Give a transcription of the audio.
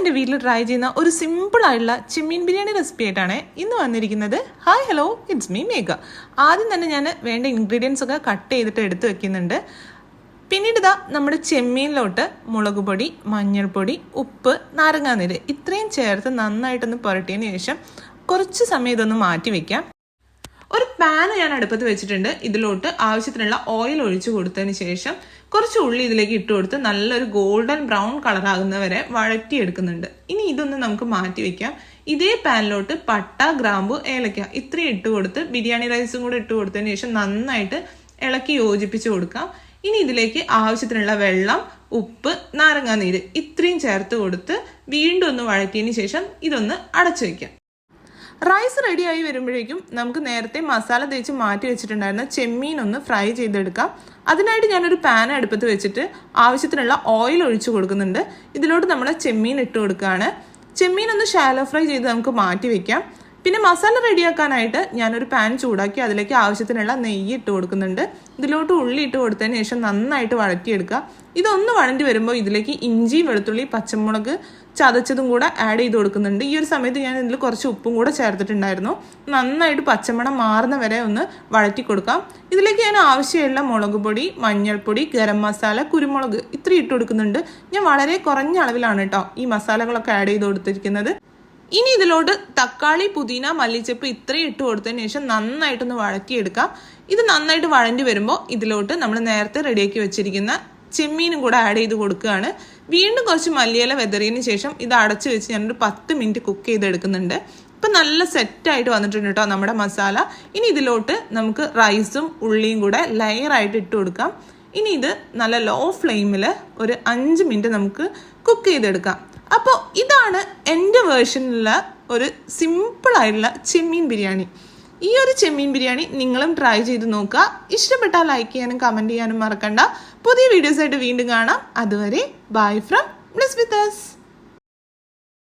എൻ്റെ വീട്ടിൽ ട്രൈ ചെയ്യുന്ന ഒരു സിമ്പിളായിട്ടുള്ള ചെമ്മീൻ ബിരിയാണി റെസിപ്പി ആയിട്ടാണ് ഇന്ന് വന്നിരിക്കുന്നത്. ഹായ് ഹലോ, ഇറ്റ്സ് മീ മേഘ. ആദ്യം തന്നെ ഞാൻ വേണ്ട ഇൻഗ്രീഡിയൻസ് ഒക്കെ കട്ട് ചെയ്തിട്ട് എടുത്ത് വെക്കുന്നുണ്ട്. പിന്നീട് ഇതാ നമ്മുടെ ചെമ്മീനിലോട്ട് മുളക് പൊടി, മഞ്ഞൾപ്പൊടി, ഉപ്പ്, നാരങ്ങാനീര് ഇത്രയും ചേർത്ത് നന്നായിട്ടൊന്ന് പുരട്ടിയതിന് ശേഷം കുറച്ച് സമയം ഇതൊന്ന് മാറ്റി വെക്കാം. ഒരു പാൻ ഞാൻ അടുപ്പത്ത് വെച്ചിട്ടുണ്ട്. ഇതിലോട്ട് ആവശ്യത്തിനുള്ള ഓയിൽ ഒഴിച്ചു കൊടുത്തതിന് ശേഷം കുറച്ച് ഉള്ളി ഇതിലേക്ക് ഇട്ട് കൊടുത്ത് നല്ലൊരു ഗോൾഡൻ ബ്രൗൺ കളർ ആകുന്നവരെ വഴറ്റിയെടുക്കുന്നുണ്ട്. ഇനി ഇതൊന്ന് നമുക്ക് മാറ്റി വെക്കാം. ഇതേ പാനിലോട്ട് പട്ട, ഗ്രാമ്പു, ഏലക്ക ഇത്രയും ഇട്ട് കൊടുത്ത് ബിരിയാണി റൈസും കൂടെ ഇട്ട് കൊടുത്തതിന് ശേഷം നന്നായിട്ട് ഇളക്കി യോജിപ്പിച്ച് കൊടുക്കാം. ഇനി ഇതിലേക്ക് ആവശ്യത്തിനുള്ള വെള്ളം, ഉപ്പ്, നാരങ്ങാനീര് ഇത്രയും ചേർത്ത് കൊടുത്ത് വീണ്ടും ഒന്ന് വഴറ്റിയതിന് ശേഷം ഇതൊന്ന് അടച്ചു വയ്ക്കാം. റൈസ് റെഡിയായി വരുമ്പോഴേക്കും നമുക്ക് നേരത്തെ മസാല തേച്ച് മാറ്റി വെച്ചിട്ടുണ്ടായിരുന്ന ചെമ്മീൻ ഒന്ന് ഫ്രൈ ചെയ്തെടുക്കാം. അതിനായിട്ട് ഞാനൊരു പാൻ അടുപ്പത്ത് വെച്ചിട്ട് ആവശ്യത്തിനുള്ള ഓയിൽ ഒഴിച്ചു കൊടുക്കുന്നുണ്ട്. ഇതിലോട്ട് നമ്മൾ ചെമ്മീൻ ഇട്ട് കൊടുക്കുകയാണ്. ചെമ്മീൻ ഒന്ന് ഷാലോ ഫ്രൈ ചെയ്ത് നമുക്ക് മാറ്റി വെക്കാം. പിന്നെ മസാല റെഡിയാക്കാനായിട്ട് ഞാനൊരു പാൻ ചൂടാക്കി അതിലേക്ക് ആവശ്യത്തിനുള്ള നെയ്യ് ഇട്ട് കൊടുക്കുന്നുണ്ട്. ഇതിലോട്ട് ഉള്ളി ഇട്ട് കൊടുത്തതിന് ശേഷം നന്നായിട്ട് വഴറ്റിയെടുക്കുക. ഇതൊന്ന് വഴണ്ടി വരുമ്പോൾ ഇതിലേക്ക് ഇഞ്ചി, വെളുത്തുള്ളി, പച്ചമുളക് ചതച്ചതും കൂടെ ആഡ് ചെയ്ത് കൊടുക്കുന്നുണ്ട്. ഈ ഒരു സമയത്ത് ഞാൻ ഇതിൽ കുറച്ച് ഉപ്പും കൂടെ ചേർത്തിട്ടുണ്ടായിരുന്നു. നന്നായിട്ട് പച്ചമണം മാറുന്ന വരെ ഒന്ന് വഴറ്റി കൊടുക്കാം. ഇതിലേക്ക് ഞാൻ ആവശ്യമുള്ള മുളക് പൊടി, മഞ്ഞൾപ്പൊടി, ഗരം മസാല, കുരുമുളക് ഇത്രയും ഇട്ട് കൊടുക്കുന്നുണ്ട്. ഞാൻ വളരെ കുറഞ്ഞ അളവിലാണ് കേട്ടോ ഈ മസാലകളൊക്കെ ആഡ് ചെയ്ത് കൊടുത്തിരിക്കുന്നത്. ഇനി ഇതിലോട്ട് തക്കാളി, പുതിന, മല്ലിച്ചപ്പ് ഇത്രയും ഇട്ട് കൊടുത്തതിന് ശേഷം നന്നായിട്ടൊന്ന് വഴറ്റിയെടുക്കാം. ഇത് നന്നായിട്ട് വഴണ്ടി വരുമ്പോൾ ഇതിലോട്ട് നമ്മൾ നേരത്തെ റെഡിയാക്കി വെച്ചിരിക്കുന്ന ചെമ്മീനും കൂടെ ആഡ് ചെയ്ത് കൊടുക്കുകയാണ്. വീണ്ടും കുറച്ച് മല്ലിയില വെതറിയതിന് ശേഷം ഇത് അടച്ചു വെച്ച് ഞാനൊരു 10 മിനിറ്റ് കുക്ക് ചെയ്തെടുക്കുന്നുണ്ട്. ഇപ്പം നല്ല സെറ്റായിട്ട് വന്നിട്ടുണ്ട് കേട്ടോ നമ്മുടെ മസാല. ഇനി ഇതിലോട്ട് നമുക്ക് റൈസും ഉള്ളിയും കൂടെ ലെയറായിട്ട് ഇട്ട് കൊടുക്കാം. ഇനി ഇത് നല്ല ലോ ഫ്ലെയിമിൽ ഒരു 5 മിനിറ്റ് നമുക്ക് കുക്ക് ചെയ്തെടുക്കാം. അപ്പോൾ ഇതാണ് എൻ്റെ വേർഷനിലുള്ള ഒരു സിമ്പിളായിട്ടുള്ള ചെമ്മീൻ ബിരിയാണി. ഈ ഒരു ചെമ്മീൻ ബിരിയാണി നിങ്ങളും ട്രൈ ചെയ്ത് നോക്കുക. ഇഷ്ടപ്പെട്ടാൽ ലൈക്ക് ചെയ്യാനും കമൻറ്റ് ചെയ്യാനും മറക്കണ്ട. പുതിയ വീഡിയോസായിട്ട് വീണ്ടും കാണാം. അതുവരെ bye from bless with us.